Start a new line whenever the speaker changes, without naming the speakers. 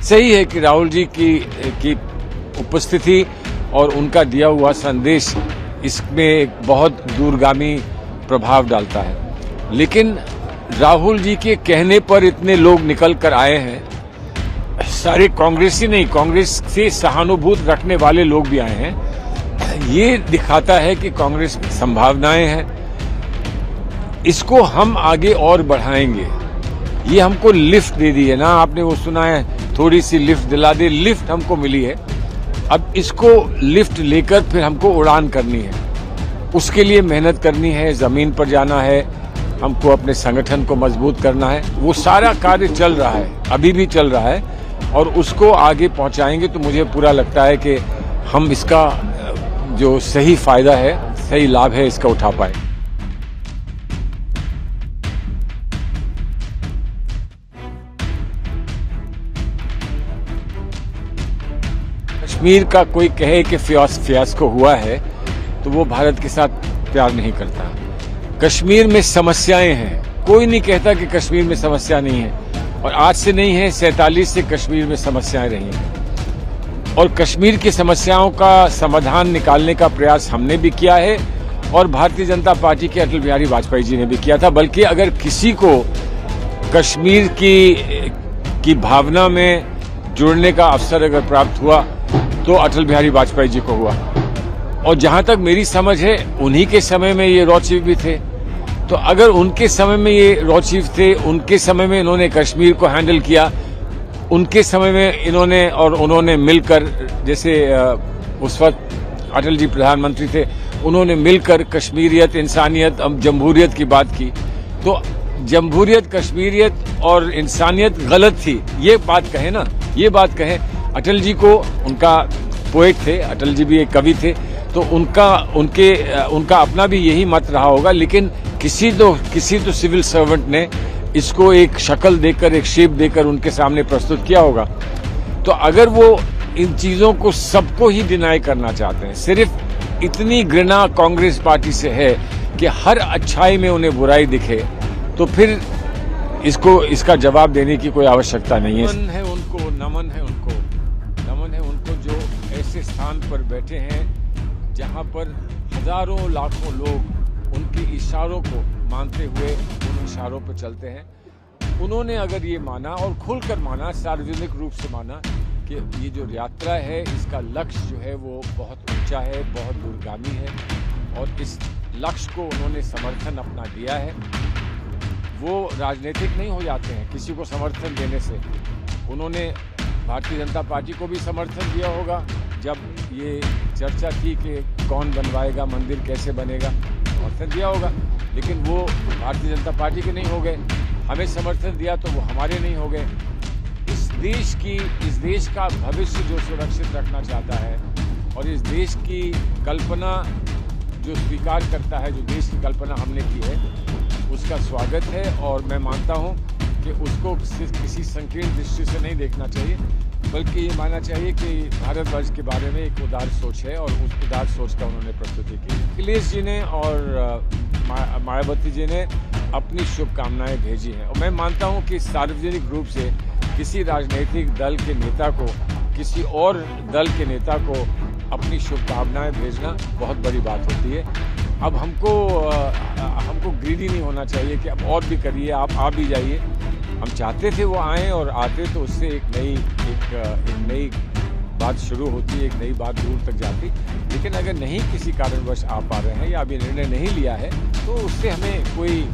सही है कि राहुल जी की उपस्थिति और उनका दिया हुआ संदेश इसमें एक बहुत दूरगामी प्रभाव डालता है, लेकिन राहुल जी के कहने पर इतने लोग निकल कर आए हैं, सारे कांग्रेसी नहीं, कांग्रेस से सहानुभूति रखने वाले लोग भी आए हैं। ये दिखाता है कि कांग्रेस में संभावनाएं हैं, इसको हम आगे और बढ़ाएंगे। ये हमको लिफ्ट दे दी है ना, आपने वो सुना है, थोड़ी सी लिफ्ट दिला दे, लिफ्ट हमको मिली है। अब इसको लिफ्ट लेकर फिर हमको उड़ान करनी है, उसके लिए मेहनत करनी है, जमीन पर जाना है, हमको अपने संगठन को मजबूत करना है। वो सारा कार्य चल रहा है, अभी भी चल रहा है, और उसको आगे पहुंचाएंगे तो मुझे पूरा लगता है कि हम इसका जो सही फायदा है, सही लाभ है, इसका उठा पाए। कश्मीर का कोई कहे कि फियास्को हुआ है तो वो भारत के साथ प्यार नहीं करता। कश्मीर में समस्याएं हैं, कोई नहीं कहता कि कश्मीर में समस्या नहीं है, और आज से नहीं है, 47 से कश्मीर में समस्याएं रही हैं, और कश्मीर की समस्याओं का समाधान निकालने का प्रयास हमने भी किया है और भारतीय जनता पार्टी के अटल बिहारी वाजपेयी जी ने भी किया था। बल्कि अगर किसी को कश्मीर की भावना में जुड़ने का अवसर अगर प्राप्त हुआ तो अटल बिहारी वाजपेयी जी को हुआ, और जहां तक मेरी समझ है उन्हीं के समय में ये रॉ चीफ भी थे। तो अगर उनके समय में ये रॉ चीफ थे, उनके समय में इन्होंने कश्मीर को हैंडल किया, उनके समय में इन्होंने और उन्होंने मिलकर, जैसे उस वक्त अटल जी प्रधानमंत्री थे, उन्होंने मिलकर कश्मीरियत, इंसानियत, जमहूरियत की बात की। तो जमहूरियत, कश्मीरियत और इंसानियत गलत थी, ये बात कहे ना, ये बात कहे। अटल जी को, उनका पोएट थे, अटल जी भी एक कवि थे, तो उनका अपना भी यही मत रहा होगा, लेकिन किसी तो सिविल सर्वेंट ने इसको एक शक्ल देकर, एक शेप देकर उनके सामने प्रस्तुत किया होगा। तो अगर वो इन चीजों को सबको ही डिनाई करना चाहते हैं, सिर्फ इतनी घृणा कांग्रेस पार्टी से है कि हर अच्छाई में उन्हें बुराई दिखे, तो फिर इसका जवाब देने की कोई आवश्यकता नहीं है। नमन है उनको, नमन है उनको, नमन है उनको जो ऐसे स्थान पर बैठे हैं जहां पर हजारों लाखों लोग उनके इशारों को मानते हुए उन इशारों पर चलते हैं। उन्होंने अगर ये माना, और खुलकर माना, सार्वजनिक रूप से माना कि ये जो यात्रा है इसका लक्ष्य जो है वो बहुत ऊंचा है, बहुत दूरगामी है, और इस लक्ष्य को उन्होंने समर्थन अपना दिया है, वो राजनीतिक नहीं हो जाते हैं किसी को समर्थन देने से। उन्होंने भारतीय जनता पार्टी को भी समर्थन दिया होगा जब ये चर्चा थी कि कौन बनवाएगा मंदिर, कैसे बनेगा, समर्थन दिया होगा, लेकिन वो भारतीय जनता पार्टी के नहीं हो गए। हमें समर्थन दिया तो वो हमारे नहीं हो गए। इस देश का भविष्य जो सुरक्षित रखना चाहता है, और इस देश की कल्पना जो स्वीकार करता है, जो देश की कल्पना हमने की है, उसका स्वागत है। और मैं मानता हूं कि उसको किसी संकीर्ण दृष्टि से नहीं देखना चाहिए, बल्कि ये मानना चाहिए कि भारतवर्ष के बारे में एक उदार सोच है, और उस उदार सोच का उन्होंने प्रस्तुति की। अखिलेश जी ने और मायावती जी ने अपनी शुभकामनाएं भेजी हैं, और मैं मानता हूं कि सार्वजनिक रूप से किसी राजनीतिक दल के नेता को, किसी और दल के नेता को अपनी शुभकामनाएं भेजना बहुत बड़ी बात होती है। अब हमको ग्रीडी नहीं होना चाहिए कि अब और भी करिए, आप आ भी जाइए। हम चाहते थे वो आए, और आते तो उससे एक नई बात शुरू होती, एक नई बात दूर तक जाती। लेकिन अगर नहीं किसी कारणवश आ पा रहे हैं या अभी निर्णय नहीं लिया है, तो उससे हमें कोई